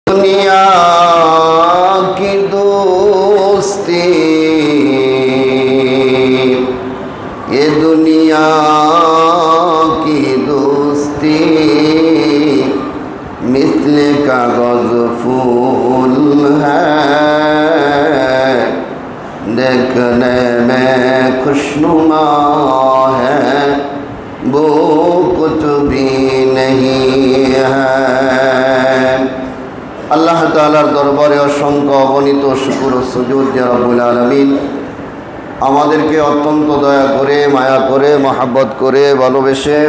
दुनिया की दोस्ती, ये दुनिया की दोस्ती मिस्ल कागज फूल है, देखने में खुशनुमा है, वो कुछ भी नहीं है। अल्लाह ताआलार दरबारे असंख्य अगणित शुक्र ও সুজুদ যে রব্বুল আলামিন আমাদেরকে অত্যন্ত দয়া করে, মায়া করে, মহব্বত করে, ভালোবেসে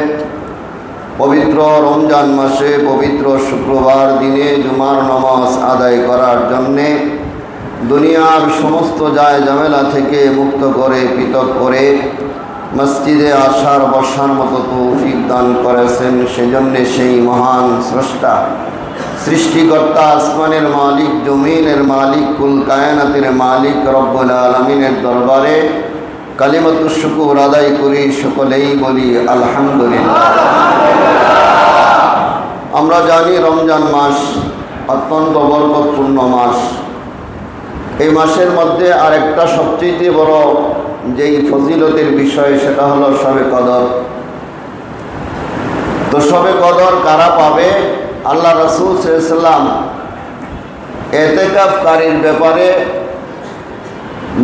পবিত্র রমজান মাসে পবিত্র শুক্রবার দিনে জুমার নামাজ আদায় করার জন্যে দুনিয়ার সমস্ত যায় ঝামেলা থেকে মুক্ত করে, পৃথক করে মসজিদে আসার বসার মতো তৌফিক দান করেছেন। সেজন্য সেই মহান স্রষ্টা, সৃষ্টিকর্তা, আসমানের মালিক, জমিনের মালিক, কুল কায়নাতের মালিক রব্বুল আলামিনের দরবারে কালিমাতুশ শুকর আদায় করি, সকলেই বলি আলহামদুলিল্লাহ। আমরা জানি রমজান মাস অত্যন্ত বরকতপূর্ণ মাস। এই মাসের মধ্যে আরেকটা সবচেয়ে বড় যেই ফজিলতের বিষয় সেটা হলো শবে কদর। তো শবে কদর কারা পাবে? আল্লাহ রাসূল সাল্লাল্লাহু আলাইহি ওয়াসাল্লাম ইতিকাফকারীর ব্যাপারে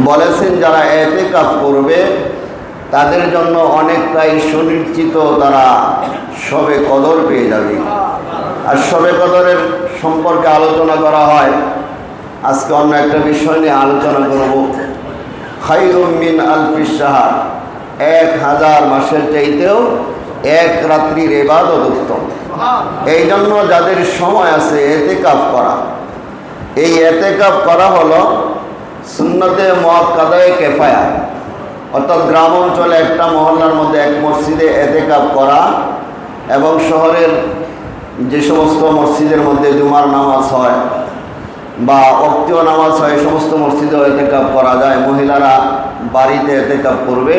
বলেছেন, যারা ইতিকাফ করবে তাদের জন্য অনেকটাই সুনিশ্চিত তারা শবে কদর পেয়ে যাবে। আর শবে কদরের সম্পর্কে আলোচনা করা হয়, আজকে অন্য একটা বিষয় নিয়ে আলোচনা করব। খায়রুম মিন আলফিশ শাহর, 1000 মাসের চাইতেও এক রাত্রির ইবাদত উত্তম। এই জন্য যাদের সময় আছে ইতিকাফ করা, এই ইতিকাফ করা হলো সুন্নতে মুআক্কাদায়ে কিফায়া, অর্থাৎ গ্রাম অঞ্চলে একটা মহল্লার মধ্যে এক মসজিদে ইতিকাফ করা এবং শহরের যে সমস্ত মসজিদের মধ্যে জুমার নামাজ হয় বা ওয়াক্তীয় নামাজ হয়, এই সমস্ত মসজিদেও ইতিকাফ করা যায়। মহিলারা বাড়িতে ইতিকাফ করবে।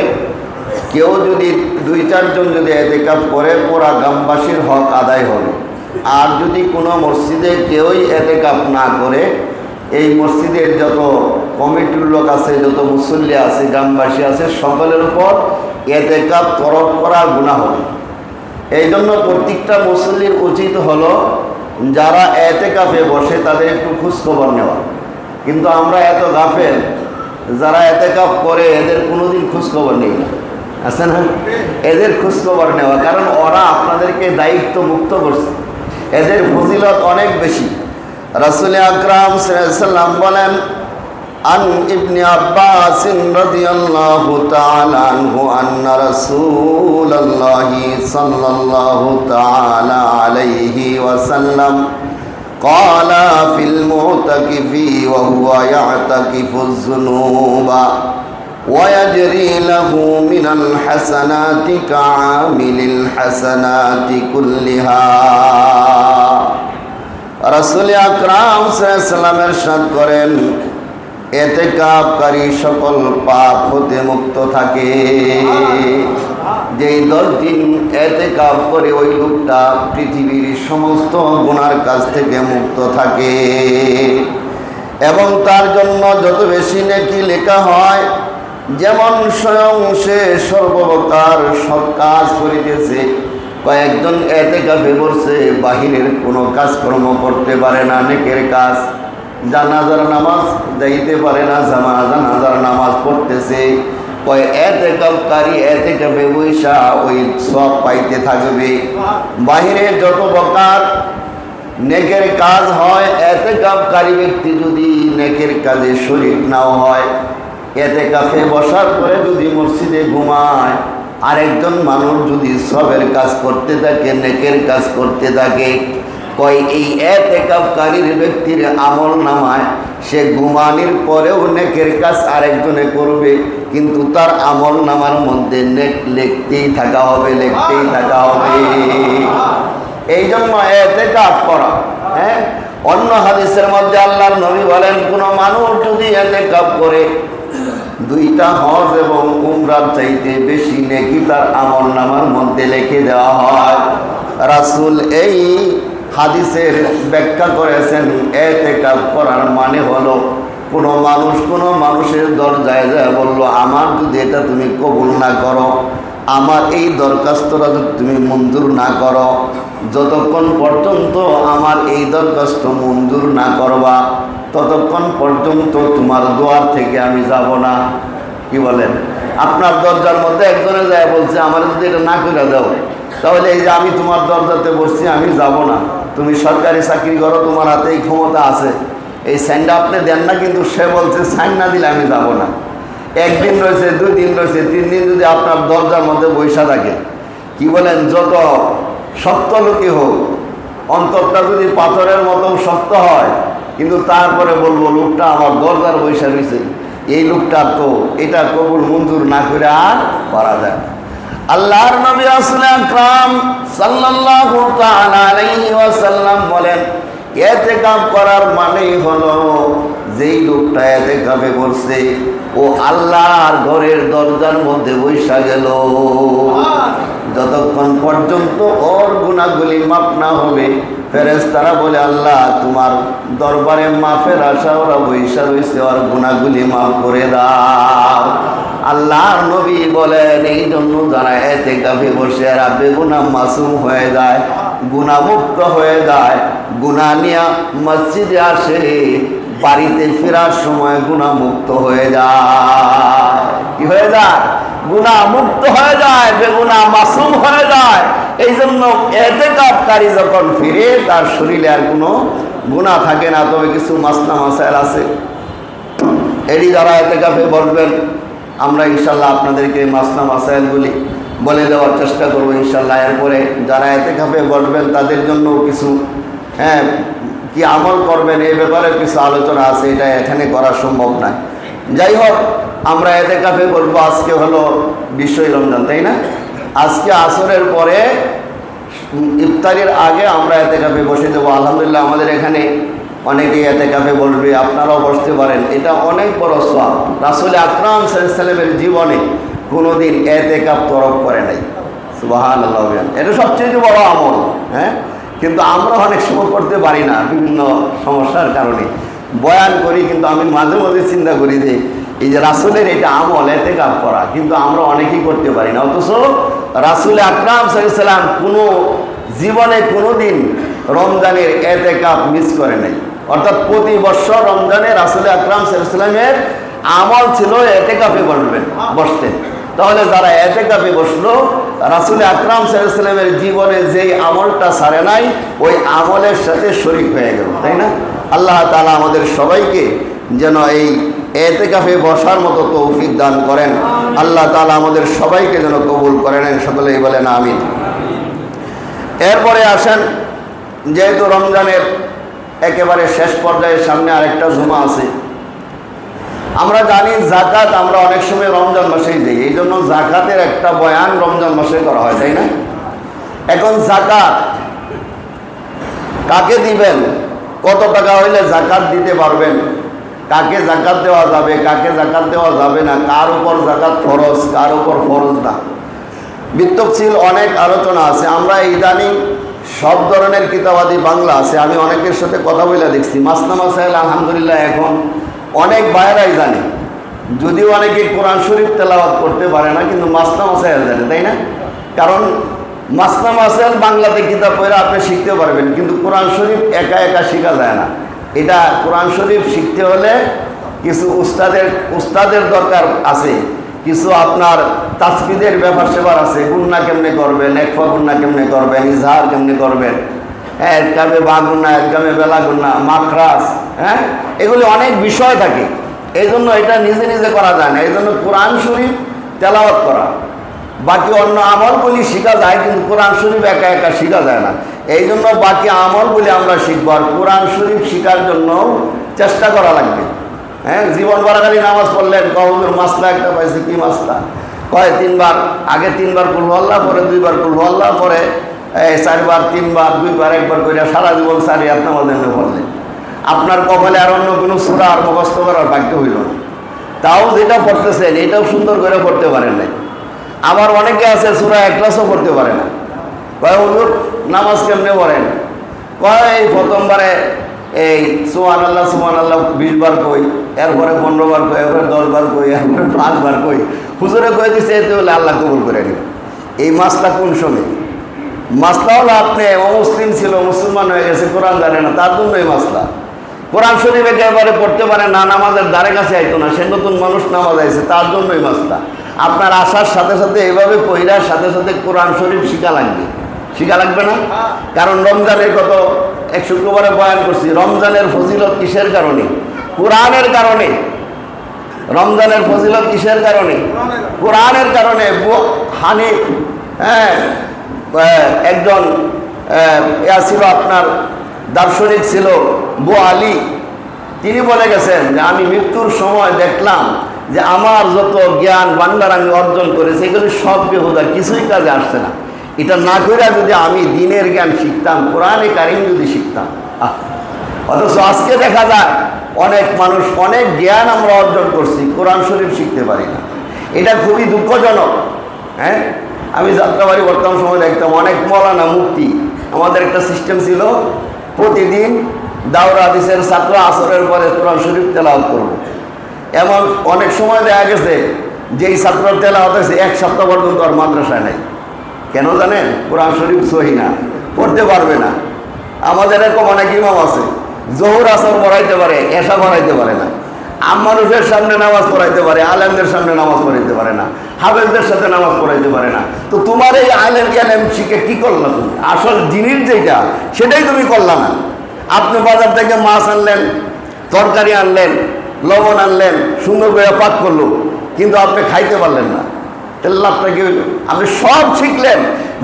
কেউ যদি 2-4 জন যদি ইতিকাফ করে পুরা গ্রামবাসীর হক আদায় হবে। আর যদি কোনো মসজিদে কেউই ইতিকাফ না করে, এই মসজিদের যত কমিটির লোক আছে, যত মুসল্লি আছে, গ্রামবাসী আছে, সকলের উপর ইতিকাফ তরক করা গুনাহ হবে। এই জন্য প্রত্যেকটা মুসল্লির উচিত হলো যারা ইতিকাফে বসে তাদের একটু খোঁজখবর নেওয়া। কিন্তু আমরা এত গাফেল, যারা ইতিকাফ করে এদের কোনোদিন খোঁজখবর নেই না, আছে না? এদের খোঁজখবর নেওয়া, কারণ ওরা আপনাদেরকে দায়িত্ব মুক্ত করছে, এদের ফজিলত অনেক বেশি। রাসূল আকরাম সাল্লাল্লাহু আলাইহি ওয়াসাল্লাম বলেন, আন ইবনে আব্বাস রাদিয়াল্লাহু তাআলা আনহু আন্না রাসূলুল্লাহি সাল্লাল্লাহু তাআলা আলাইহি ওয়াসাল্লাম قال في المعتكف وهو يعتكف الذنوب ويجري له من الحسنات كعامل الحسنات كلها। রাসূল আকরাম সাল্লাল্লাহু আলাইহি ওয়াসাল্লাম ইরশাদ করেন, ইতিকাফকারী সকল পাপ হতে মুক্ত থাকে। যেই 10 দিন ইতিকাফ করে ওই লোকটা পৃথিবীর সমস্ত গুনার কাছ থেকে মুক্ত থাকে এবং তার জন্য যত বেশি নেকি লেখা হয়, যেমন স্বয়ং সে সর্বপ্রকার সৎ কাজ করিতেছে। কয়েকজন ইতিকাফে বসে বাহিরের কোনো কাজকর্ম করতে পারে না, নেকের কাজ, জানাজার নামাজ যাইতে পারে না, জানাজার নামাজ পড়তেছে, কয় ইতিকাফকারী ইতিকাফে বৈশা ওই সব পাইতে থাকবে। বাহিরে যত প্রকার নেকের কাজ হয়, ইতিকাফকারী ব্যক্তি যদি নেকের কাজে শরীক নাও হয়, ইতিকাফে বসার পরে যদি মসজিদে ঘুমায়, আরেকজন মানুষ যদি সবের কাজ করতে থাকে, নেকের কাজ করতে থাকে, কয় এই ইতিকাফকারীর ব্যক্তির আমল নামায় সে ঘুমানির পরেও নেকের কাজ আরেকজনে করবে, কিন্তু তার আমল নামার মধ্যে নেক লিখতেই থাকা হবে, লিখতেই থাকা হবে। এই জন্য ইতিকাফ করা। অন্য হাদিসের মধ্যে আল্লাহর নবী বলেন, কোন মানুষ যদি ইতিকাফ করে 2টা হজ এবং উমরার চাইতে বেশি নেকি তার আমল নামার মধ্যে লিখে দেওয়া হয়। রাসূল এই হাদিসের ব্যাখ্যা করেছেন ইতিকাফ করার মানে হলো কোনো মানুষের দরজায় যায় বলল, আমার যদি এটা তুমি কবুল না করো, আমার এই দরখাস্তটা যদি তুমি মঞ্জুর না করো, যতক্ষণ পর্যন্ত আমার এই দরখাস্ত মঞ্জুর না করবা ততক্ষণ পর্যন্ত তোমার দোয়ার থেকে আমি যাব না। কি বলেন? আপনার দরজার মধ্যে একজনে যায় বলছে, আমার যদি এটা না করে দাও তাহলে এই যে আমি তোমার দরজাতে বসছি, আমি যাব না। তুমি সরকারি চাকরি করো, তোমার হাতে এই ক্ষমতা আছে, এই সাইনটা আপনি দেন না, কিন্তু সে বলছে সাইন না দিলে আমি যাব না। একদিন রয়েছে, 2 দিন রয়েছে, 3 দিন যদি আপনার দরজার মধ্যে বৈশা থাকে, কি বলেন, যত শক্ত লোকই হোক, অন্তরটা যদি পাথরের মতো শক্ত হয়, কিন্তু তারপরে বলবো লোকটা আমার দরজার বৈশা রয়েছে, এই লোকটা তো এটা কবুল মঞ্জুর না করে আর করা যায়। আল্লাহর নবী রাসূল আকরাম সাল্লাল্লাহু তাআলা আলাইহি ওয়াসাল্লাম বলেন, ইতিকাফ করার মানেই হলো যেই লোকটা ইতিকাফে করছে ও আল্লাহর ঘরের দরজার মধ্যে বৈশা গেল, যতক্ষণ পর্যন্ত ওর গুনাহগুলি মাফ না হবে ফেরেশতারা বলে, আল্লাহ তোমার দরবারে মাফের আশা ওরা বৈশা রয়েছে, ওর গুনাহগুলি মাফ করে দাও। আল্লাহর নবী বলেন, এই জন্য যারা ইতিকাফে বসে এরা বেগুনাহ মাসুম হয়ে যায়, গুনাহমুক্ত হয়ে যায়, গুনাহ নিয়ে মসজিদে আসে, বাড়িতে ফেরার সময় গুনাহমুক্ত হয়ে যায়। কি হয়ে যায়? গুনাহমুক্ত হয়ে যায়, বেগুনাহ মাসুম হয়ে যায়। এই জন্য ইতিকাফকারী যখন ফিরে তার শরীরে আর কোনো গুনাহ থাকে না। তবে কিছু মাসলা মাসাইল আছে, এরই যারা ইতিকাফে বসবেন আমরা ইনশাল্লাহ আপনাদেরকে মাসলা মাসাইলগুলি বলে দেওয়ার চেষ্টা করবো ইনশাল্লাহ। এরপরে যারা ইতিকাফে বসবেন তাদের জন্য কিছু কি আমল করবেন এই ব্যাপারে কিছু আলোচনা আছে, এটা এখানে করা সম্ভব নয়। যাই হোক, আমরা ইতিকাফে বসবো। আজকে হলো 20 রমজান, তাই না? আজকে আসরের পরে ইফতারের আগে আমরা ইতিকাফে বসে দেবো। আলহামদুলিল্লাহ আমাদের এখানে অনেকেই ইতিকাফে বসবে, আপনারাও বসতে পারেন। এটা অনেক বড় সওয়াব। রাসূল আকরাম সাল্লাল্লাহু আলাইহি ওয়াসাল্লামের জীবনে কোনোদিন ইতিকাফ তরক করে নাই। সুবহানাল্লাহ, এটা সবচেয়ে বড় আমল। হ্যাঁ, কিন্তু আমরা অনেক সময় করতে পারি না বিভিন্ন সমস্যার কারণে। বয়ান করি, কিন্তু আমি মাঝে মাঝে চিন্তা করি যে এই যে রাসূলের এটা আমল ইতিকাফ করা, কিন্তু আমরা অনেকেই করতে পারি না। অথচ রাসূল আকরাম সাল্লাল্লাহু আলাইহি ওয়াসাল্লাম কোনো জীবনে কোনোদিন রমজানের ইতিকাফ মিস করে নাই। অর্থাৎ প্রতি বছর রমজানে রাসূল আকরাম সাল্লাল্লাহু আলাইহি ওয়াসাল্লামের আমল ছিল ইতিকাফে বসতেন। তাহলে যারা ইতিকাফে বসলো, রাসূল আকরাম সাল্লাল্লাহু আলাইহি ওয়াসাল্লামের জীবনে যেই আমলটা ছাড়ে নাই ওই আমলের সাথে শরীক হয়ে গেল, তাই না? আল্লাহ তাআলা আমাদের সবাইকে যেন এই ইতিকাফে বসার মতো তৌফিক দান করেন। আল্লাহ তাআলা আমাদের সবাইকে যেন কবুল করে নেন। সকলেই বলেন আমিন। এরপরে আসেন, যেহেতু রমজানের একেবারে শেষ পর্যায়ে সামনে আরেকটা জুমা আছে, আমরা জানি যাকাত আমরা অনেক সময় রমজান মাসেই দিই, এই জন্য যাকাতের একটা বয়ান রমজান মাসে করা হয়, তাই না? এখন যাকাত কাকে দিবেন, কত টাকা হইলে যাকাত দিতে পারবেন, কাকে যাকাত দেওয়া যাবে, কাকে যাকাত দেওয়া যাবে না, কার উপর যাকাত ফরজ, কার উপর ফরজ না, বিতফসিল অনেক আলোচনা আছে। আমরা ইদানিং সব ধরনের কিতাবাদি বাংলা আছে, আমি অনেকের সাথে কথা বলে দেখছি। মাসলা মাসাইল আলহামদুলিল্লাহ এখন অনেক বাইরাই জানে, যদিও অনেকে কোরআন শরীফ তেলাওয়াত করতে পারে না, কিন্তু মাসলা মাসাইল জানে, তাই না? কারণ মাসলা মাসাইল বাংলাতে কিতাব পড়ে আপনি শিখতে পারবেন, কিন্তু কোরআন শরীফ একা একা শেখা যায় না। এটা কোরআন শরীফ শিখতে হলে কিছু উস্তাদের দরকার আছে, কিছু আপনার তাসবিদের ব্যাপার সেবার আছে, গুন্না কেমনে করবেন, একফা গুন্না কেমনে করবেন, ইজহার কেমনে করবেন, হ্যাঁ, একগামে বা গুন্না, একগামে বেলা গুন্না, মাখরাজ, হ্যাঁ, এগুলি অনেক বিষয় থাকে। এই জন্য এটা নিজে নিজে করা যায় না। এই জন্য কোরআন শরীফ তেলাওয়াত করা, বাকি অন্য আমলগুলি শেখা যায়, কিন্তু কোরআন শরীফ একা একা শেখা যায় না। এই জন্য বাকি আমলগুলি আমরা শিখবো, আর কোরআন শরীফ শেখার জন্য চেষ্টা করা লাগবে। হ্যাঁ, জীবন বারাকালী নামাজ পড়লেন, কবুর মাসলা একটা পাইছে, কি মাসলা কয় 3 বার, আগে 3 বার কুল আল্লাহ, পরে 2 বার কুল আল্লাহ, পরে 4 বার, 3 বার, 2 বার, 1 বার করে সারা জীবন 4 রাত নামাজ এমনি পড়লেন। আপনার কপালে আর অন্য কোনো সূরা আর মুখস্থ করার ভাগ্য হইল না। তাও যেটা পড়তেছেন এটাও সুন্দর করে পড়তে পারেন নাই। আবার অনেকে আছে সূরা ইখলাসও পড়তে পারে না। কয় হুজুর নামাজ কেমনে পড়েন? কয় প্রথমবারে এই সুবহানাল্লাহ 20 বার কই, এরপরে 15 বার কই, এরপরে 10 বার কই, এরপরে 5 বার কই। হুজুরে কয়ে দিচ্ছে এতে হলে আল্লাহ কবুল করে নিবে। এই মাসলা কোন সময়? মাসলা হলো আপনি অমুসলিম ছিল, মুসলমান হয়ে গেছে, কোরআন জানে না, তার জন্য এই মাসলা। কোরআন শরীফ একেবারে পড়তে পারে না, নামাজের দ্বারে কাছে আইতো না, সে নতুন মানুষ নামাজ আইছে, তার জন্যই মাসলা। আপনার আসার সাথে সাথে এইভাবে পড়ার সাথে সাথে কোরআন শরীফ শিখা লাগবে। শিখা লাগবে না? কারণ রমজানের কত এক শুক্রবারে বয়ান করছি, রমজানের ফজিলত কিসের কারণে? কোরআনের কারণে। রমজানের ফজিলত কিসের কারণে? কোরআনের কারণে। হানিফ, হ্যাঁ, একজন ছিল আপনার দার্শনিক ছিল বু আলী, তিনি বলে গেছেন যে আমি মৃত্যুর সময় দেখলাম যে আমার যত জ্ঞান ভান্ডার আমি অর্জন করেছি এগুলি সব বেহুদা, কিছুই কাজে আসছে না। এটা না করে যদি আমি দিনের জ্ঞান শিখতাম, কোরআনে কারিম যদি শিখতাম। অথচ আজকে দেখা যায় অনেক মানুষ অনেক জ্ঞান আমরা অর্জন করছি, কোরআন শরীফ শিখতে পারি না। এটা খুবই দুঃখজনক। হ্যাঁ, আমি যাত্রাবাড়ি বর্তমান সময় দেখতাম অনেক মৌলানা মুফতি, আমাদের একটা সিস্টেম ছিল প্রতিদিন দাওরা হাদিসের ছাত্র আসরের পরে কোরআন শরীফ তেলাওয়াত করব। এমন অনেক সময় দেখা গেছে যেই ছাত্র তেলাওয়াত হয়েছে 1 সপ্তাহ পর্যন্ত আর মাদ্রাসায় নাই। কেন জানেন? কোরআন শরীফ সহি না, পড়তে পারবে না। আমাদের এরকম অনেক ইমাম আছে, জোহর আসর পড়াইতে পারে, এশা পড়াইতে পারে না। মানুষের সামনে নামাজ পড়াইতে পারে, আলেমদের সামনে নামাজ পড়াইতে পারে না, হাফেজদের সাথে নামাজ পড়াইতে পারে না। তো তোমার এই আলেম জ্ঞান শিখে কি করলা তুমি? আসল জিনিস যেটা সেটাই তুমি করলা না। আপনি বাজার থেকে মাছ আনলেন, তরকারি আনলেন, লবণ আনলেন, সুন্দর করে পাক করলো, কিন্তু আপনি খাইতে পারলেন না। তাহলে লাভটা কি হইল? আপনি সব শিখলেন,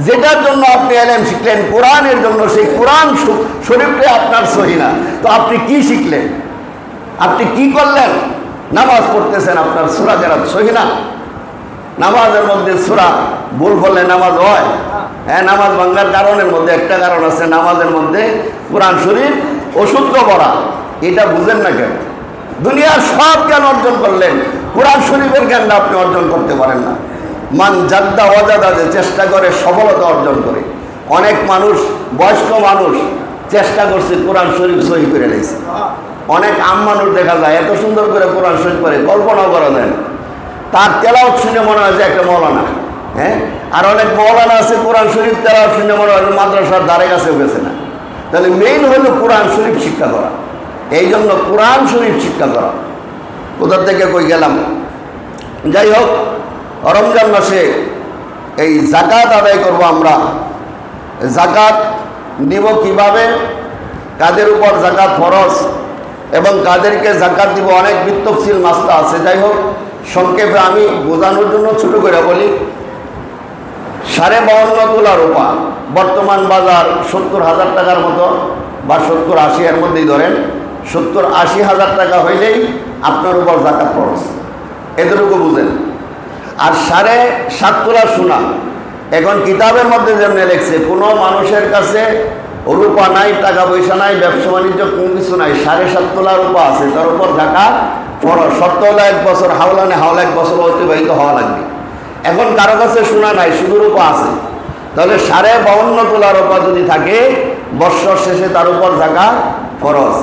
যেটার জন্য আপনি এলেম শিখলেন কোরআনের জন্য, সেই কোরআন শরীফটাই আপনার সহি না। তো আপনি কি শিখলেন? আপনি কি করলেন? নামাজ পড়তেছেন, আপনার সূরা কেরাত সহি না। নামাজের মধ্যে সূরা ভুল বললে নামাজ হয়? হ্যাঁ, নামাজ ভাঙার কারণের মধ্যে একটা কারণ আছে, নামাজের মধ্যে কোরআন শরীফ অশুদ্ধ পড়া। এটা বুঝেন না কেন? দুনিয়ার সব জ্ঞান অর্জন করলেন, কোরআন শরীফের জ্ঞানটা আপনি অর্জন করতে পারেন না। মান জাদ্দা ওয়াজাদা, যে চেষ্টা করে সফলতা অর্জন করে। অনেক মানুষ, বয়স্ক মানুষ চেষ্টা করছে কোরআন শরীফ সহি করে নিয়েছে। অনেক আম মানুষ দেখা যায় এত সুন্দর করে কোরআন শরীফ করে, কল্পনাও করা যায় না। তার তেলাওয়াত শুনে মনে হয় যে একটা মৌলানা। হ্যাঁ, আর অনেক মৌলানা আছে কোরআন শরীফ তেলাওয়াত শুনে মনে হয় মাদ্রাসার দ্বারে কাছেও গেছে না। তাহলে মেইন হলো কোরআন শরীফ শিক্ষা করা। এই জন্য কোরআন শরীফ শিক্ষা করা। কোথা থেকে কই গেলাম? যাই হোক, রমজান মাসে এই যাকাত আদায় করব আমরা। যাকাত দিব কিভাবে, কাদের উপর যাকাত ফরজ এবং কাদেরকে যাকাত দিব, অনেক বিতফসিল মাসলা আছে। যাই হোক, সংক্ষেপে আমি বোঝানোর জন্য ছোট করে বলি। 52.5 তোলা রূপা, বর্তমান বাজার 70,000 টাকার মতো, বা 70-80 এর মধ্যেই ধরেন। 70-80 হাজার টাকা হইলেই আপনার উপর যাকাত ফরজ, এতটুকু বুঝেন। আর 7.5 তোলা সোনা, এখন কিতাবের মধ্যে যেমন লেখছে, কোনো মানুষের কাছে রূপা নাই, টাকা পয়সা নাই, ব্যবসা বাণিজ্য কোনো কিছু নাই, 7.5 তোলা রূপা আছে, তার উপর যাকাত ফরজ। শর্ত হলো 1 বছর হাওলানে হাওলা 1 বছর অতিবাহিত হওয়া লাগবে। এখন কারো কাছে সোনা নাই, শুধু রূপা আছে, তাহলে 52.5 তোলা রূপা যদি থাকে, বৎসর শেষে তার উপর যাকাত ফরজ।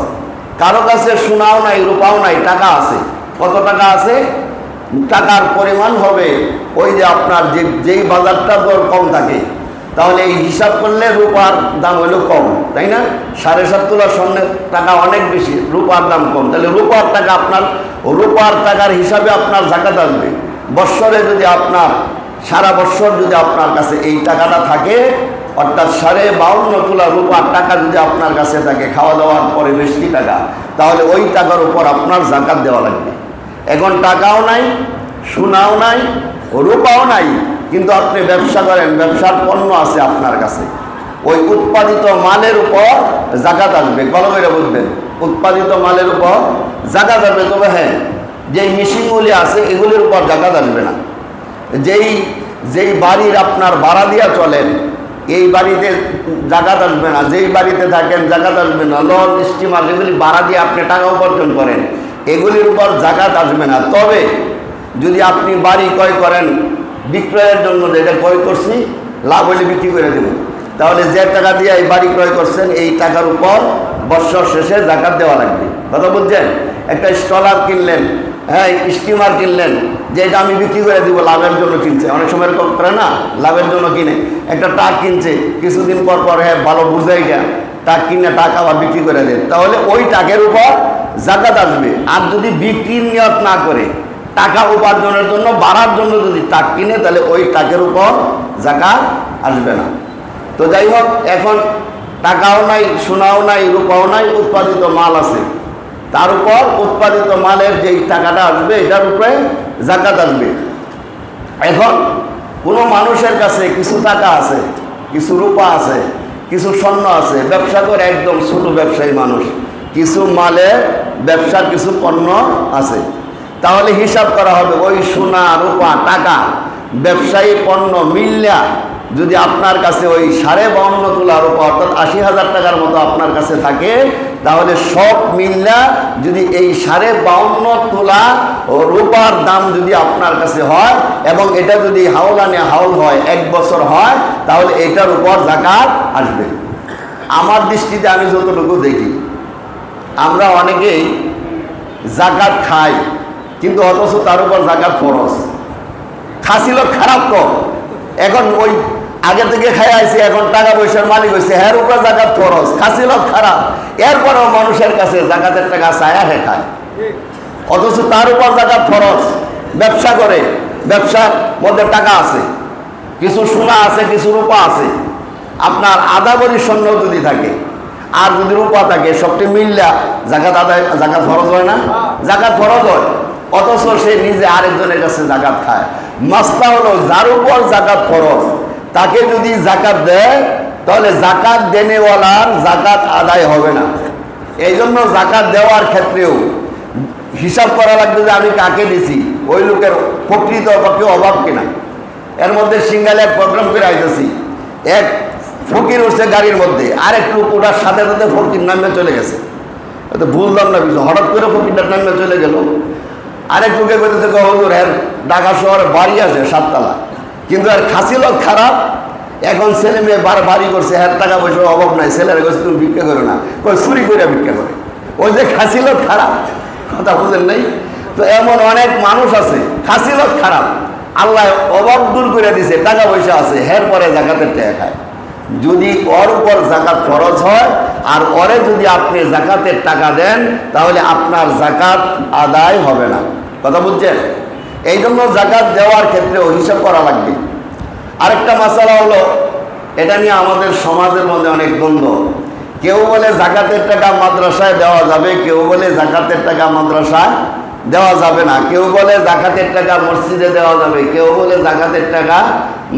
কারো কাছে সোনাও নাই, রূপাও নাই, টাকা আছে। কত টাকা আছে? টাকার পরিমাণ হবে ওই যে আপনার যেই বাজারটা দর কম থাকে, তাহলে এই হিসাব করলে রূপার দাম হলো কম, তাই না? 7.5 তোলা স্বর্ণের টাকা অনেক বেশি, রূপার দাম কম, তাহলে রূপার টাকা আপনার, রূপার টাকার হিসাবে আপনার যাকাত আসবে। বৎসরে যদি আপনার সারা বৎসর যদি আপনার কাছে এই টাকাটা থাকে, অর্থাৎ 52.5 তোলা রূপার টাকা যদি আপনার কাছে থাকে, খাওয়া দাওয়ার পরে বেশি টাকা, তাহলে ওই টাকার উপর আপনার যাকাত দেওয়া লাগবে। এখন টাকাও নাই, সোনাও নাই, রূপাও নাই, কিন্তু আপনি ব্যবসা করেন, ব্যবসার পণ্য আছে আপনার কাছে, ওই উৎপাদিত মালের উপর যাকাত আসবে। ভালো করে বুঝবেন, উৎপাদিত মালের উপর যাকাত আসবে। তবে হ্যাঁ, যেই মেশিনগুলি আছে এগুলির উপর যাকাত আসবে না। যেই বাড়ির আপনার ভাড়া দিয়া চলেন, এই বাড়িতে যাকাত আসবে না। যেই বাড়িতে থাকেন যাকাত আসবে না। লঞ্চ, স্টিমার, যেগুলি ভাড়া দিয়ে আপনি টাকা উপার্জন করেন, এগুলির উপর যাকাত আসবে না। তবে যদি আপনি বাড়ি ক্রয় করেন বিক্রয়ের জন্য, যেটা ক্রয় করছি লাভ হলে বিক্রি করে দেব, তাহলে যে টাকা দিয়ে এই বাড়ি ক্রয় করছেন এই টাকার উপর বৎসর শেষে জাকাত দেওয়া লাগবে। কথা বুঝছেন? একটা স্টলার কিনলেন, হ্যাঁ স্টিমার কিনলেন, যে এটা আমি বিক্রি করে দিব, লাভের জন্য কিনছে, অনেক সময় এরকম করে না, লাভের জন্য কিনে। একটা ট্রাক কিনছে, কিছুদিন পর পর হ্যাঁ ভালো বুঝাই গা ট্রাক কিনে টাকা আবার বিক্রি করে দেন, তাহলে ওই টাকার উপর জাকাত আসবে। আর যদি বিক্রির নিয়ত না করে টাকা উপার্জনের জন্য বাড়ার জন্য যদি ট্রাক কিনে, তাহলে ওই টাকার উপর জাকাত আসবে না। তো যাই হোক, এখন টাকাও নাই, সোনাও নাই, রূপাও নাই, উৎপাদিত মাল আছে, তার উপর উৎপাদিত মালের যেই টাকাটা আসবে এটার উপরে জাকাত আসবে। এখন কোনো মানুষের কাছে কিছু টাকা আছে, কিছু রূপা আছে, কিছু স্বর্ণ আছে, ব্যবসা করে একদম ছোট ব্যবসায়ী মানুষ, কিছু মালের ব্যবসা, কিছু পণ্য আছে, তাহলে হিসাব করা হবে ওই সোনা রূপা টাকা ব্যবসায়ী পণ্য মিল্লা যদি আপনার কাছে ওই 52.5 তোলা রূপা অর্থাৎ 80,000 টাকার মতো আপনার কাছে থাকে, তাহলে সব মিল্লা যদি এই 52.5 তোলা রূপার দাম যদি আপনার কাছে হয় এবং এটা যদি হাওলানে হাওল হয়, 1 বছর হয়, তাহলে এটার উপর জাকাত আসবে। আমার দৃষ্টিতে আমি যতটুকু দেখি, আমরা অনেকেই জাকাত খাই কিন্তু অথচ তার উপর জাকাত ফরজ। খাসি লোক খারাপ তো, এখন ওই আগে থেকে খাই আইছে, এখন টাকা পয়সার মালিক হয়েছে, এর উপর জাকাত ফরজ, খাসি লোক খারাপ, এরপরেও মানুষের কাছে জাকাতের টাকা চায়া হে খায়, অথচ তার উপর জাকাত ফরজ। ব্যবসা করে, ব্যবসার মধ্যে টাকা আছে, কিছু সোনা আছে, কিছু রূপা আছে, আপনার আধা ভরি স্বর্ণ যদি থাকে আর যদি রূপা থাকে, সবটি মিল্লা জাকাত আদায়, জাকাত ফরজ হয় না? জাকাত ফরজ হয়, অথচ সে নিজে আরেকজনের কাছে জাকাত খায়। মাসলা হলো যার উপর জাকাত ফরজ তাকে যদি জাকাত দেয়, তাহলে জাকাত দেনেওয়ালার জাকাত আদায় হবে না। এই জন্য জাকাত দেওয়ার ক্ষেত্রেও হিসাব করা লাগবে যে আমি কাকে দিছি, ওই লোকের প্রকৃত পক্ষে অভাব কিনা। এর মধ্যে সিঙ্গালে এক প্রোগ্রাম করে আইতেছি, এক ফকির উঠছে গাড়ির মধ্যে, আরেক লোক ওটার সাথে সাথে ফকির নামে চলে গেছে, তো বুঝলাম না কিছু, হঠাৎ করে ফকিরটার নামে চলে গেল। আরেক লোকে বলতেছে হুজুর এর ঢাকা শহরে বাড়ি আছে 7 তলা, কিন্তু আর খাসি লোক খারাপ, এখন ছেলে মেয়ে বাড়ি করছে, এর টাকা পয়সার অভাব নাই, ছেলেরা কাছে তুমি ভিক্ষা করো না, চুরি করে ভিক্ষা করে, ওই যে খাসি লোক খারাপ, কথা বুঝেন নাই? তো এমন অনেক মানুষ আছে খাসি লোক খারাপ, আল্লাহ অভাব দূর করে দিছে, টাকা পয়সা আছে, এর পরে জাকাতের টাকা খায়। যদি ওর উপর জাকাত ফরজ হয় আর ওরে যদি আপনি জাকাতের টাকা দেন, তাহলে আপনার জাকাত আদায় হবে না। কথা বুঝছেন? এই জন্য জাকাত দেওয়ার ক্ষেত্রেও হিসাব করা লাগবে। আরেকটা মাসালা হলো, এটা নিয়ে আমাদের সমাজের মধ্যে অনেক দ্বন্দ্ব। কেউ বলে জাকাতের টাকা মাদ্রাসায় দেওয়া যাবে, কেউ বলে জাকাতের টাকা মাদ্রাসায় দেওয়া যাবে না, কেউ বলে জাকাতের টাকা মসজিদে দেওয়া যাবে, কেউ বলে জাকাতের টাকা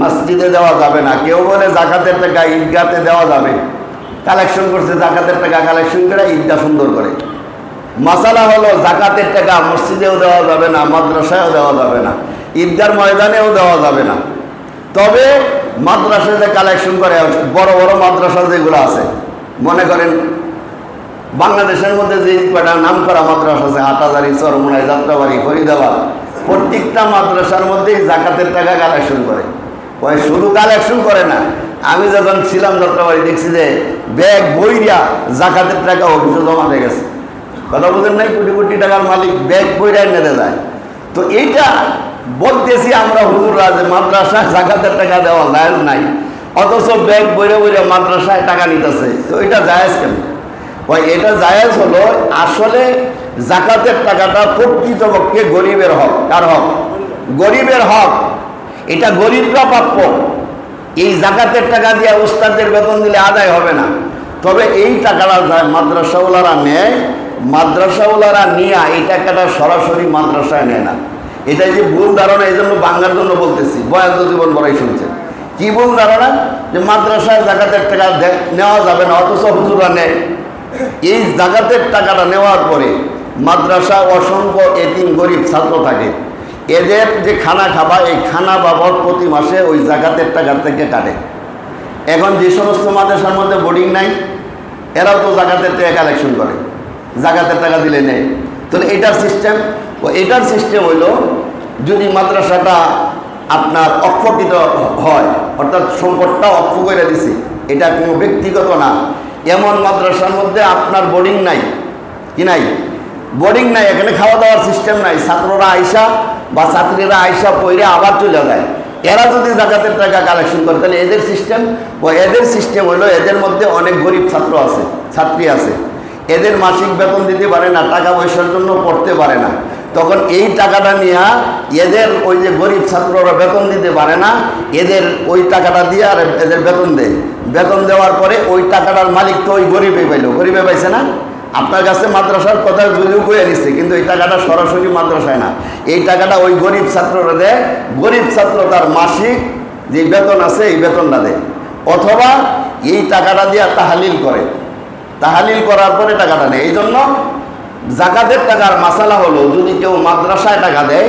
মসজিদে দেওয়া যাবে না, কেউ বলে জাকাতের টাকা ঈদগাতে দেওয়া যাবে। কালেকশন করছে, জাকাতের টাকা কালেকশন করে ঈদগাহ সুন্দর করে। মাসালা হলো জাকাতের টাকা মসজিদেও দেওয়া যাবে না, মাদ্রাসায়ও দেওয়া যাবে না, ঈদগার ময়দানেও দেওয়া যাবে না। তবে মাদ্রাসায় যে কালেকশন করে, বড় বড় মাদ্রাসা যেগুলো আছে, মনে করেন বাংলাদেশের মধ্যে যে কয়টা নাম করা মাদ্রাসা আছে, হাটাজারি, চরমোনাই, যাত্রাবাড়ি, ফরিদাবাদ, প্রত্যেকটা মাদ্রাসার মধ্যেই জাকাতের টাকা কালেকশন করে। ওই শুধু কালেকশন করে না, আমি যখন ছিলাম যাত্রাবাড়ি দেখছি যে ব্যাগ বইরা জাকাতের টাকা অফিসে জমা হয়ে গেছে। কথা বুঝেন নাই? কোটি কোটি টাকার মালিক ব্যাগ বইরা নিতে যায়। তো এইটা বলতেছি আমরা হুজুররা যে মাদ্রাসায় জাকাতের টাকা দেওয়া জায়েজ নাই, অথচ ব্যাগ বইরা বইরা মাদ্রাসায় টাকা নিতেছে, তো এটা জায়েজ কেন? ওই এটা জায়েজ হলো, আসলে জাকাতের টাকাটা প্রকৃতপক্ষে গরিবের হক। কার হক? গরিবের হক। এটা গরিবরা প্রাপ্য। এই জাকাতের টাকা দিয়ে উস্তাদের বেতন দিলে আদায় হবে না। তবে এই টাকাটা যায় মাদ্রাসাওয়ালারা নেয়, মাদ্রাসাওয়ালারা নিয়ে এই টাকাটা সরাসরি মাদ্রাসায় নেয় না। এটা যে ভুল ধারণা, এই জন্য বাংলার জন্য বলতেছি, বয়ান তো জীবন বড়াই শুনছেন। কি ভুল ধারণা? যে মাদ্রাসায় জাকাতের টাকা নেওয়া যাবে না, অথচ হুজুরা নেয়। এই জাকাতের টাকাটা নেওয়ার পরে মাদ্রাসা অসংখ্য এতিম গরিব ছাত্র থাকে, এদের যে খানা খাবা, এই খানা বাবদ প্রতি মাসে ওই জাকাতের টাকা থেকে কাটে। এখন যে সমস্ত মাদ্রাসার মধ্যে বোর্ডিং নাই, এরাও তো জাকাতের টাকা কালেকশন করে, জাকাতের টাকা দিলে নেয়। তাহলে এটার সিস্টেম, এটার সিস্টেম হইল, যদি মাদ্রাসাটা আপনার অক্ষকিত হয়, অর্থাৎ সম্পদটা অক্ষ করে দিছি, এটা কোনো ব্যক্তিগত না। এমন মাদ্রাসার মধ্যে আপনার বোর্ডিং নাই, কি নাই? বোর্ডিং নাই, এখানে খাওয়া দাওয়ার সিস্টেম নাই। ছাত্ররা আইসা বা ছাত্রীরা আইসা পড়ে আবার চলে যায়। এরা যদি জাকাতের টাকা কালেকশন করে তাহলে এদের সিস্টেম হলো, এদের মধ্যে অনেক গরিব ছাত্র আছে, ছাত্রী আছে, এদের মাসিক বেতন দিতে পারে না, টাকা পয়সার জন্য পড়তে পারে না। তখন এই টাকাটা নিয়ে এদের ওই যে গরিব ছাত্ররা বেতন দিতে পারে না, এদের ওই টাকাটা দিয়ে আর এদের বেতন দেয়। বেতন দেওয়ার পরে ওই টাকাটার মালিক তো ওই গরিবে পাইল, গরিবে পাইছে না? আপনার কাছে মাদ্রাসার কথা যদিও কয়ে নিচ্ছে, কিন্তু এই টাকাটা সরাসরি মাদ্রাসায় না, এই টাকাটা ওই গরিব ছাত্ররা দেয়। গরিব ছাত্র তার মাসিক যে বেতন আছে এই বেতনটা দেয়, অথবা এই টাকাটা দিয়ে তাহালিল করে, তাহালিল করার পরে টাকাটা নেয়। এই জন্য জাকাতের টাকার মাসালা হলো, যদি কেউ মাদ্রাসায় টাকা দেয়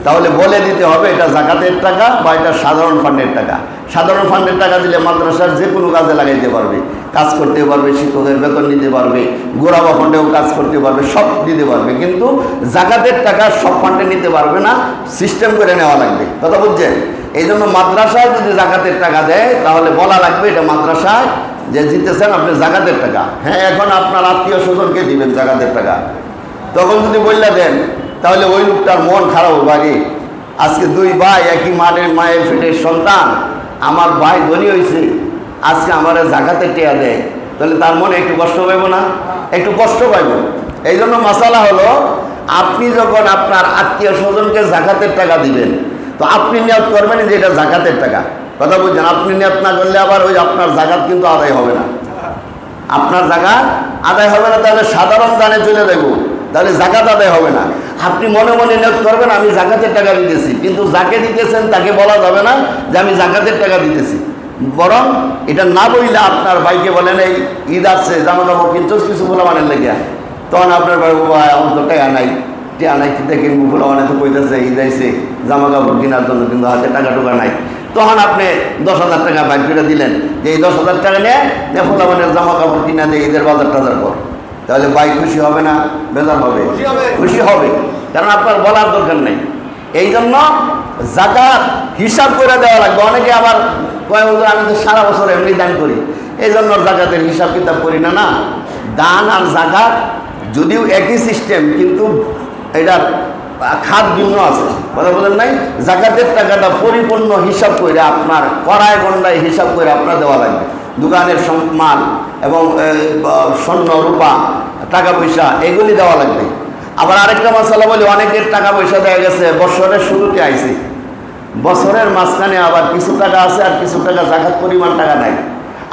তাহলে বলে দিতে হবে এটা জাকাতের টাকা বা এটা সাধারণ ফান্ডের টাকা। সাধারণ ফান্ডের টাকা দিলে মাদ্রাসার যে কোনো কাজে লাগাইতে পারবে, কাজ করতে পারবে, শিক্ষকের বেতন নিতে পারবে, গোরাবা ফান্ডেও কাজ করতে পারবে, সব দিতে পারবে। কিন্তু জাকাতের টাকা সব ফান্ডে নিতে পারবে না, সিস্টেম করে নেওয়া লাগবে। কথা বুঝছেন? এই জন্য মাদ্রাসায় যদি জাকাতের টাকা দেয় তাহলে বলা লাগবে এটা মাদ্রাসায় যে জিতেছেন আপনি জাকাতের টাকা। হ্যাঁ, এখন আপনার আত্মীয় স্বজনকে দিবেন জাকাতের টাকা। তখন যদি বললে দেন তাহলে ওই লোকটার মন খারাপ হবে। আজকে দুই ভাই একই মায়ের পেটের সন্তান, আমার ভাই ধনী হয়েছে, আজকে আমার জাকাতের টেয়া দেয়, তাহলে তার মনে একটু কষ্ট পাইব না? একটু কষ্ট পাইব। এই জন্য মশালা হলো, আপনি যখন আপনার আত্মীয় স্বজনকে জাকাতের টাকা দিবেন তো আপনি নিয়ত করবেন যে এটা জাকাতের টাকা। কথা বুঝছেন? আপনি নিয়ত না করলে আবার ওই আপনার জাকাত কিন্তু আদায় হবে না, আপনার জাকাত আদায় হবে না। তাহলে সাধারণ দানে চলে যাব, তাহলে জাকাত আদায় হবে না। আপনি মনে মনে নিয়ত করবেন আমি জাকাতের টাকা দিতেছি, কিন্তু যাকে দিতেছেন তাকে বলা যাবে না যে আমি জাকাতের টাকা দিতেছি। বরং এটা না বললে আপনার ভাইকে বলেন এই ঈদ আসছে, জামা কাপড় কিনছো কিছু বলা মানে লেগে, তখন আপনার ভাই আমার তো টাকা নাই, টেয়া নাই, কি দেখে মুখগুলো মানে তো কইতেছে ঈদ আইছে জামা কাপড় কেনার জন্য, কিন্তু হাতে টাকা টুকা নাই। তখন আপনি 10,000 টাকা বাইর করে দিলেন যে এই 10,000 টাকা নিয়ে ফোলা মানে জামা কাপড় কিনা দিয়ে ঈদের বাজার টাজার কর। তাহলে ভাই খুশি হবে না বেজার হবে? খুশি হবে, কারণ আপনার বলার দরকার নেই। এই জন্য জাকাত হিসাব করে দেওয়া লাগবে। অনেকে আবার কয় আমি তো সারা বছর এমনি দান করি, এই জন্য জাকাতের হিসাব কিতাব করি না। না, দান আর জাকাত যদিও একই সিস্টেম, কিন্তু এটার খাত ভিন্ন আছে। কথা বলেন নাই? জাকাতের টাকাটা পরিপূর্ণ হিসাব করে আপনার কড়ায় গন্ডায় হিসাব করে আপনার দেওয়া লাগবে। দোকানের মাল এবং স্বর্ণ রূপা টাকা পয়সা এগুলি দেওয়া লাগবে। আবার আরেকটা মশলা বলি, অনেকের টাকা পয়সা দেওয়া গেছে বছরের শুরুতে আইছে, বছরের মাঝখানে আবার কিছু টাকা আছে আর কিছু টাকা জাকাত পরিমাণ টাকা নাই,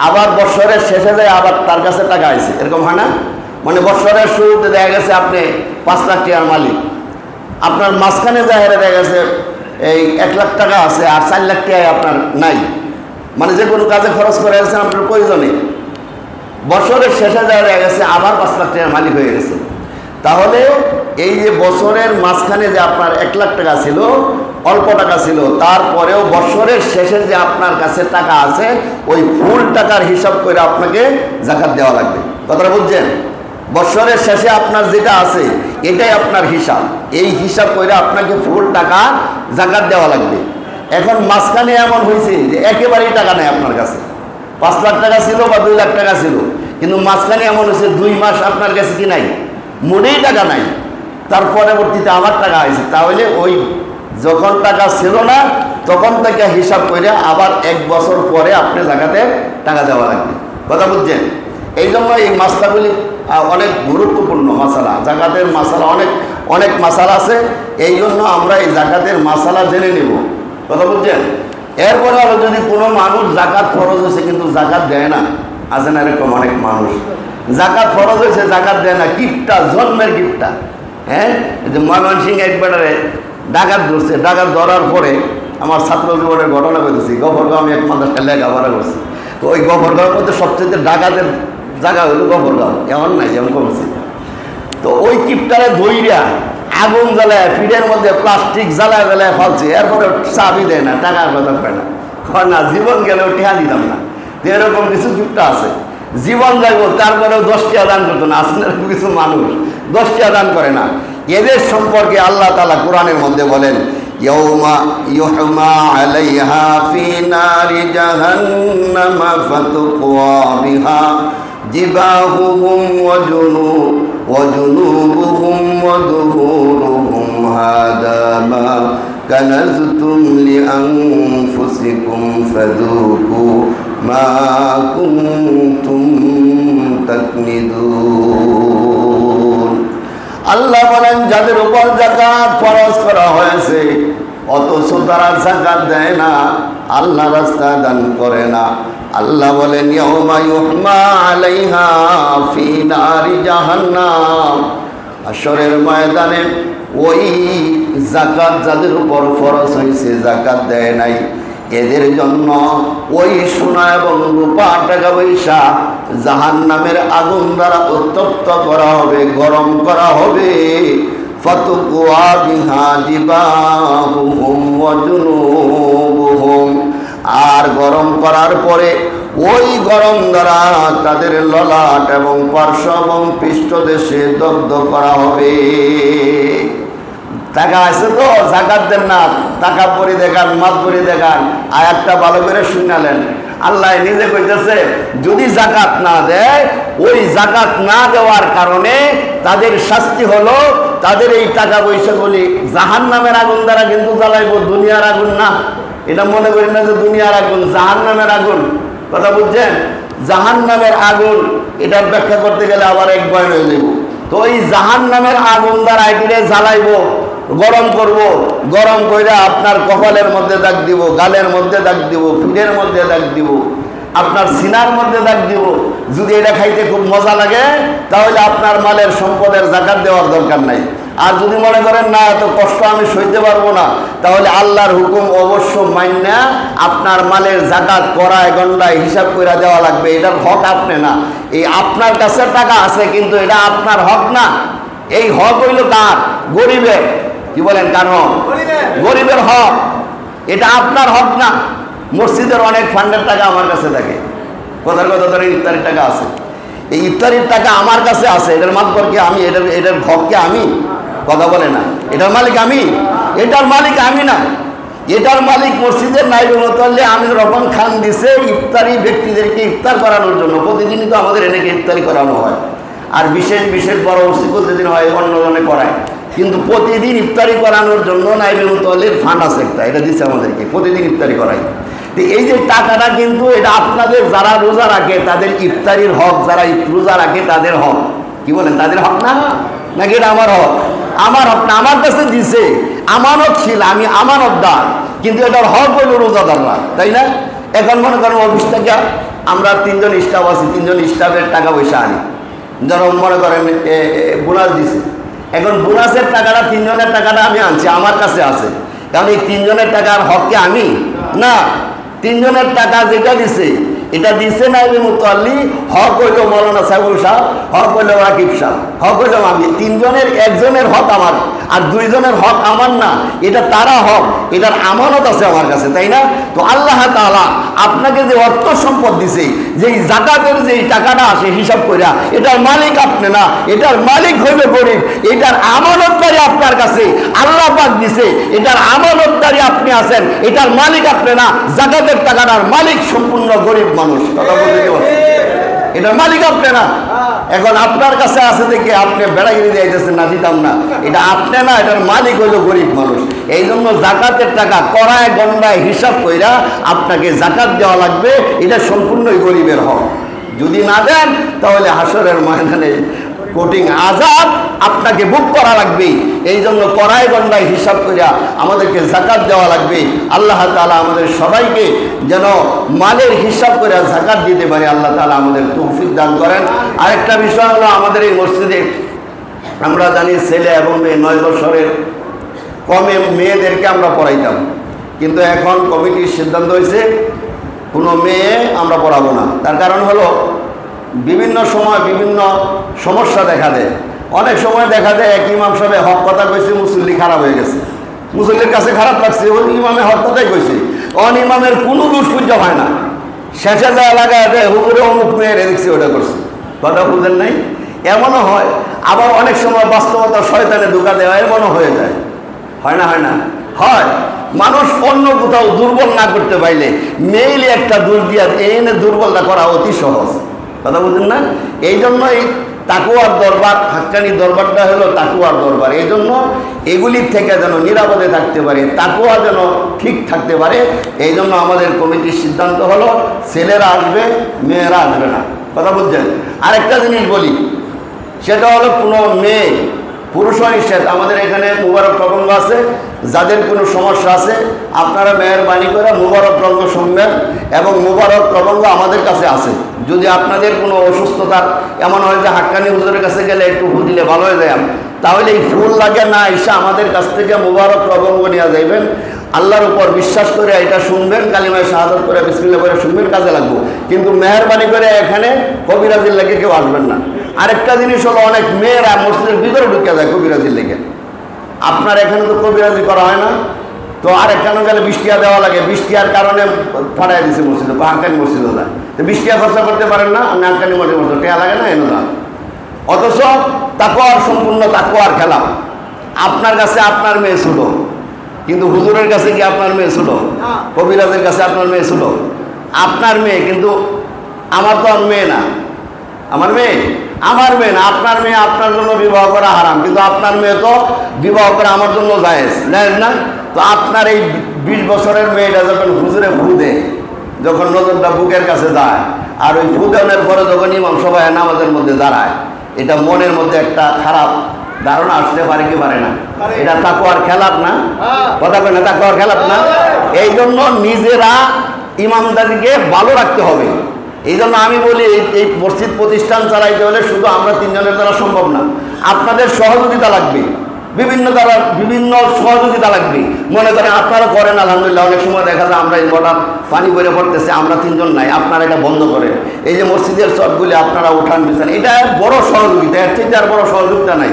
আবার বছরের শেষে যায় আবার তার কাছে টাকা আইছে, এরকম হয় না? মানে বছরের শুরুতে দেখা গেছে আপনি 5 লাখ টাকার মালিক, আপনার মাঝখানে জাহেরে দেখা গেছে এই 1 লাখ টাকা আছে আর 4 লাখ টাকা আপনার নাই, মানে যে কোনো কাজে খরচ করে গেছেন আপনার প্রয়োজনে। বছরের শেষে দেখা গেছে আবার 5 লাখ টাকার মালিক হয়ে গেছে। তাহলে এই যে বছরের মাঝখানে যে আপনার 1 লাখ টাকা ছিল, অল্প টাকা ছিল, তারপরেও বছরের শেষে যে আপনার কাছে টাকা আছে ওই ফুল টাকার হিসাব করে আপনাকে জাকাত দেওয়া লাগবে। কথাটা বুঝছেন? বছরের শেষে আপনার যেটা আছে এটাই আপনার হিসাব, এই হিসাব করে আপনাকে ফুল টাকা জাকাত দেওয়া লাগবে। এখন মাঝখানে এমন হয়েছে যে একেবারেই টাকা নেই আপনার কাছে, 5 লাখ টাকা ছিল বা 2 লাখ টাকা ছিল, কিন্তু মাঝখানে এমন হয়েছে 2 মাস আপনার কাছে কি নাই, মোটেই টাকা নাই, তার পরবর্তীতে আবার টাকা হয়েছে। তাহলে ওই যখন টাকা ছিল না তখন থেকে হিসাব করে আবার 1 বছর পরে আপনি জাকাতে টাকা দেওয়া লাগবে। কথা বুঝছেন? এই জন্য এই মাসলাগুলি অনেক গুরুত্বপূর্ণ মাসালা, জাকাতের মাসালা অনেক মাসালা আছে, এই জন্য আমরা এই জাকাতের মাসালা জেনে নেব। কথা বুঝছেন? এরপরে আরো যদি কোনো মানুষ জাকাত ফরজ হয়েছে কিন্তু জাকাত দেয় না, আছে না এরকম অনেক মানুষ, জাকাত ফরজ হয়েছে জাকাত দেয় না, গিফটটা জন্মের গিফটটা। হ্যাঁ, যে ময়মনসিংহ একবারে ডাকাত ধরছে, ডাকাত ধরার পরে আমার ছাত্র জীবনের ঘটনা বলতেছি, গফরগাঁও আমি এক মাদ্রাসায় লেখাপড়া করছি, তো ওই গফরগাঁওয়ের মধ্যে সবচেয়ে ডাকাতের জায়গা হইল গফরগাঁও, এমন নাই যেমন করছি। তো ওই কিপটারে ধইরা আগুন জ্বালায় ফিডের মধ্যে প্লাস্টিক জ্বালায় জ্বালায় ফালছে, এরপরে চাবি দেয় না, টাকার কথা পায় না, হয় না জীবন গেলেও টেহা দিতাম না। তো এরকম কিছু কিপটা আছে, জীবন যাইব তারপরেও 10 টাকা দান করতো না। আসলে কিছু মানুষ 10 টাকা দান করে না। এদের সম্পর্কে আল্লাহ তাআলা কোরআনের মধ্যে বলেন, ইয়াউমা ইউহমা আলাইহা ফি নারি জাহান্নাম ফাতুকওয়া বিহা জিবাহুহুম ওয়া জুনুবুহুম ওয়া যুহুরুহুম হাদা মা কানাজতুম লিআনফুসিকুম ফাযুকু মা কুনতুম তাকনিদুন। আল্লাহ বলেন, যাদের উপর যাকাত ফরজ করা হয়েছে অথচ তারা যাকাত দেয় না, আল্লাহ রাস্তা দান করে না, আল্লাহ বলেন ইয়াউমা ইউহমা আলাইহা ফি নারি জাহান্নাম, হাশরের ময়দানে ওই যাকাত যাদের উপর ফরজ হয়েছে যাকাত দেয় নাই, এদের জন্য ওই সোনা এবং রূপা টাকা পয়সা জাহান্নামের আগুন দ্বারা উত্তপ্ত করা হবে, গরম করা হবে। ফাতুকওয়া বিহা জিবাহুহুম ওয়া জুনুবুহুম, আর গরম করার পরে ওই গরম দ্বারা তাদের ললাট এবং পার্শ্ব এবং পৃষ্ঠদেশে দগ্ধ করা হবে। টাকা আছে তো যাকাত দেন না, টাকা পরে দেখান, মাত পরে দেখান। আয়াতটা ভালো করে শুনালেন। আল্লাহ নিজে কইতেছে যদি যাকাত না দেয়, ওই যাকাত না দেওয়ার কারণে তাদের শাস্তি হলো তাদের এই টাকা পয়সাগুলি জাহান্নামের আগুন দ্বারা কিন্তু জ্বালাইব, দুনিয়ার আগুন না। এটা মনে করি না যে দুনিয়ার আগুন, জাহান্নামের আগুন। কথা বুঝছেন? জাহান্নামের আগুন, এটার ব্যাখ্যা করতে গেলে আবার এক বয়ান হয়ে যাব। তো ওই জাহান্নামের আগুন দ্বারা এটিরে জ্বালাইব, গরম করব, গরম করে আপনার কপালের মধ্যে দাগ দিব, গালের মধ্যে দাগ দিব, পিঠের মধ্যে দাগ দিব, আপনার সিনার মধ্যে দাগ দিব। যদি এটা খাইতে খুব মজা লাগে তাহলে আপনার মালের সম্পদের যাকাত দেওয়ার দরকার নাই। আর যদি মনে করেন না এত কষ্ট আমি সইতে পারবো না, তাহলে আল্লাহর হুকুম অবশ্য মাইনা আপনার মালের যাকাত করায় গন্ডায় হিসাব করে দেওয়া লাগবে। এটার হক আপনি না, এই আপনার কাছে টাকা আছে কিন্তু এটা আপনার হক না। এই হক হইল কার? গরিবের। কি বলেন? কার হক? গরিবের হক। এটা আপনার হক না। মসজিদের অনেক ফান্ডের টাকা আমার কাছে থাকে, কথার কথা ধরে ইফতারির টাকা আছে, এই ইফতারির টাকা আমার কাছে আছে, এটার মাধ্যমে কি আমি এটার হককে আমি? কথা বলে না, এটার মালিক আমি? এটার মালিক আমি না, এটার মালিক মসজিদের নাইবে মোতাল্লি আমিনুর রহমান খান দিছে ইফতারি ব্যক্তিদেরকে ইফতার করানোর জন্য। প্রতিদিনই তো আমাদের এনেকে ইফতারি করানো হয়, আর বিশেষ বিশেষ বড় উসিকুল যেদিন হয় অন্যজনে করায়, কিন্তু প্রতিদিন ইফতারি করানোর জন্য নাইবে মোতাল্লির ফান্ড আছে একটা, এটা দিচ্ছে আমাদেরকে, প্রতিদিন ইফতারি করাই। এই যে টাকাটা কিন্তু এটা আপনাদের যারা রোজা রাখে তাদের ইফতারির হক, যারা রোজা রাখে তাদের হক। কি বলেন? তাদের হক না নাকি এটা আমার হক? আমার হক না, আমার কাছে দিছে, আমানত ছিল, আমি আমানতদার, কিন্তু এটার হক হইল রোজাদাররা, তাই না? এখন মনে করেন অফিস থেকে আমরা 3 জন স্টাফ আছি, 3 জন স্টাফের টাকা পয়সা আনি, যেমন মনে করেন বোনাস দিছে। এখন বোনাসের টাকাটা 3 জনের টাকাটা আমি আনছি, আমার কাছে আছে, কারণ এই 3 জনের টাকার হককে আমি না, 3 জনের টাকা যেটা দিছে এটা দিছে নাইবে মুতাল্লি, হক হইল মৌলানা সাইফুল সাহেব, হক হইল রাকিব সাহেব, হক হইল আমি। 3 জনের একজনের হক আমার, আর 2 জনের হক আমার না, এটা তারা হক, এটার আমানত আছে আমার কাছে, তাই না? তো আল্লাহ তাআলা আপনাকে যে অর্থ সম্পদ দিছে, যে যাকাতের যে টাকাটা আসে হিসাব কইরা, এটার মালিক আপনি না, এটার মালিক হইবে গরিব, এটার আমানতদারি আপনার কাছে আল্লাহ পাক দিছে, এটার আমানতদারি আপনি আছেন, এটার মালিক আপনি না। যাকাতের টাকাটার মালিক সম্পূর্ণ গরিব মানুষ, কথা বলতে পারছেন? এটার মালিক আপনি না। এখন আপনার কাছে আছে দেখে আপনি বেড়াগিরি দিয়েছেন না, দিতাম না, এটা আপনি না, এটার মালিক হইল গরিব মানুষ। এই জন্য যাকাতের টাকা করায় গন্ডায় হিসাব কইরা আপনাকে যাকাত দেওয়া লাগবে, এটা সম্পূর্ণই গরিবের হক। যদি না দেন তাহলে হাসরের ময়দানে কঠিন আযাব আপনাকে ভোগ করা লাগবে। এই জন্য করায় গন্ডায় হিসাব করিয়া আমাদেরকে যাকাত দেওয়া লাগবে। আল্লাহ তাআলা আমাদের সবাইকে যেন মালের হিসাব করে যাকাত দিতে পারে, আল্লাহ তাআলা আমাদের তৌফিক দান করেন। আরেকটা বিষয় হলো, আমাদের এই মসজিদে আমরা জানি ছেলে এবং মেয়ে 9 বছরের কমে মেয়েদেরকে আমরা পড়াইতাম, কিন্তু এখন কমিটির সিদ্ধান্ত হয়েছে কোনো মেয়ে আমরা পড়াবো না। তার কারণ হলো বিভিন্ন সময় বিভিন্ন সমস্যা দেখা দেয়। অনেক সময় দেখা যায় এক ইমাম সাহেব হক কথা কইছে, মুসল্লি খারাপ হয়ে গেছে, মুসল্লির কাছে খারাপ লাগছে, ওই ইমামে হক কথাই কইছে, অন ইমামের কোনো দোষ খুঁজে হয় না, শেষে যা লাগায় দেয় হুজুরে অমুক মেয়ের দেখছি ওটা করছে, কথা বুঝেন নাই? এমনও হয়। আবার অনেক সময় বাস্তবতা শয়তানে ধোঁকা দেওয়া, এমনও হয়ে যায়, হয় না? হয় না? হয়। মানুষ অন্য কোথাও দুর্বল না করতে পারলে মেইলে একটা দোষ দিয়া এনে দুর্বলটা করা অতি সহজ। কথা বুঝলেন না? এই জন্যই তাকুয়ার দরবার, হাক্কানি দরবারটা হলো তাকুয়ার দরবার। এই জন্য এগুলির থেকে যেন নিরাপদে থাকতে পারে, তাকুয়া যেন ঠিক থাকতে পারে, এই জন্য আমাদের কমিটির সিদ্ধান্ত হলো ছেলেরা আসবে, মেয়েরা আসবে না। কথা বুঝছেন? আরেকটা জিনিস বলি, সেটা হলো কোনো মেয়ে পুরুষ নিষেধ। আমাদের এখানে মুবারক প্রবঙ্গ আছে, যাদের কোনো সমস্যা আছে আপনারা মেহরবানি করে মুবারক রঙ্গ শুনবেন, এবং মুবারক প্রবঙ্গ আমাদের কাছে আছে। যদি আপনাদের কোনো অসুস্থতার এমন হয় যে হাক্কানি হুজুরের কাছে গেলে একটু ফু দিলে ভালো হয়ে যায়, তাহলে এই ফুল লাগে না এসে আমাদের কাছ থেকে মুবারক প্রবঙ্গ নিয়ে যাইবেন। আল্লাহর উপর বিশ্বাস করে এটা শুনবেন, কালিমায় শাহাদত করে বিসমিল্লাহ করে শুনবেন, কাজে লাগবো। কিন্তু মেহরবানি করে এখানে কবিরাজির লেগে কেউ আসবেন না। আরেকটা জিনিস হলো, অনেক মেয়েরা মসজিদের ভিতরে ঢুকে যায় কবিরাজির লেগে। আপনার এখানে তো কবিরাজি করা হয় না, তো আরেকখানে গেলে বৃষ্টিয়া দেওয়া লাগে, বৃষ্টিয়ার কারণে ফাটাই দিচ্ছে মসজিদে, হাক্কানি মসজিদে যায়। তো বৃষ্টিয়া খরচা করতে পারেন না, আমি হাক্কানি মসজিদ করতে টেয়া লাগে না, এনে যান। অথচ তাকওয়ার সম্পূর্ণ তাকওয়ার খেলা। আপনার কাছে আপনার মেয়ে ছিল, কিন্তু হুজুরের কাছে কি আপনার মেয়ে ছিল? কবিরাজের কাছে আপনার মেয়ে ছিল? আপনার মেয়ে, কিন্তু আমার তো আর মেয়ে না। আমার মেয়ে না, আপনার মেয়ে আপনার জন্য বিবাহ করা হারাম, কিন্তু আপনার মেয়ে তো বিবাহ করা আমার জন্য জায়েজ না? তো আপনার এই 20 বছরের মেয়েটা যখন হুজুরে ফু দেয়, যখন নজরটা বুকের কাছে যায়, আর ওই ফু দেওয়ার পরে যখন ইমাম সবাই নামাজের মধ্যে দাঁড়ায়, এটা মনের মধ্যে একটা খারাপ ধারণা আসতে পারে কি পারে না? এটা তাকওয়ার খেলাপ না? কথা বলে না, তাকওয়ার খেলাপ না? এই জন্য নিজেরা ইমানদারিকে ভালো রাখতে হবে। এই জন্য আমি বলি, এই মসজিদ প্রতিষ্ঠান চালাইতে হলে শুধু আমরা 3 জনের দ্বারা সম্ভব না, আপনাদের সহযোগিতা লাগবে, বিভিন্ন সহযোগিতা লাগবে। মনে করেন আপনারা করেন, আলহামদুলিল্লাহ, অনেক সময় দেখা যায় আমরা এই মোটা পানি বইরে পড়তেছে, আমরা 3 জন নাই, আপনারা এটা বন্ধ করেন। এই যে মসজিদের সবগুলি আপনারা উঠান বিছান, এটা বড় সহযোগিতা, এর থেকে আর বড় সহযোগিতা নাই।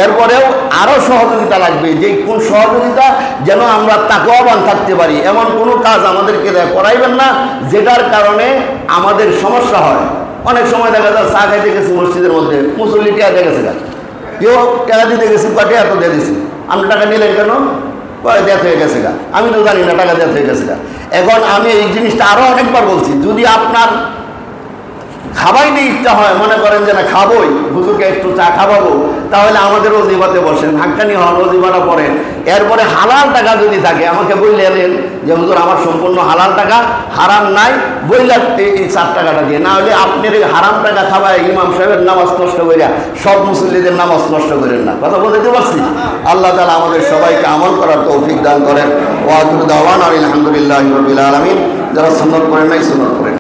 এরপরেও আরও সহযোগিতা লাগবে, যে কোন সহযোগিতা যেন আমরা তাকওয়াবান থাকতে পারি, এমন কোনো কাজ আমাদেরকে করাইবেন না যেটার কারণে আমাদের সমস্যা হয়। অনেক সময় দেখা যায় চা খাইতে গেছি মসজিদের মধ্যে, মুসল্লি টিয়া দিয়ে গেছে, কেউ টাকা দিতে গেছি, পাঠিয়ে এত দিয়ে দিছি, আপনি টাকা নিলেন কেন? দেওয়া হয়ে গেছে গা, আমি তো জানি না টাকা দেওয়া হয়ে গেছে গা। এখন আমি এই জিনিসটা আরও অনেকবার বলছি, যদি আপনার খাবাই নিয়ে ইচ্ছা হয়, মনে করেন যে না খাবোই, হুজুরকে একটু চা খাওয়াবো, তাহলে আমাদের ওজিফাতে বসেন, হাক্কানি হন, ওজিফাটা পড়েন। এরপরে হালাল টাকা যদি থাকে আমাকে বললেন যে হুজুর আমার সম্পূর্ণ হালাল টাকা, হারাম নাই, বললেন এই 4 টাকাটা দিয়ে, না হলে আপনার এই হারাম টাকা খাওয়ায় ইমাম সাহেবের নামাজ নষ্ট করিয়া সব মুসল্লিদের নামাজ নষ্ট করেন না। কথা বলতে পারছি? আল্লাহ তাআলা আমাদের সবাইকে আমল করার তৌফিক দান করেন। ওয়া আখিরু দাওয়ানা আলহামদুলিল্লাহি রাব্বিল আলামিন। যারা সুন্নাত পড়েন নাই সুন্নাত পড়েন।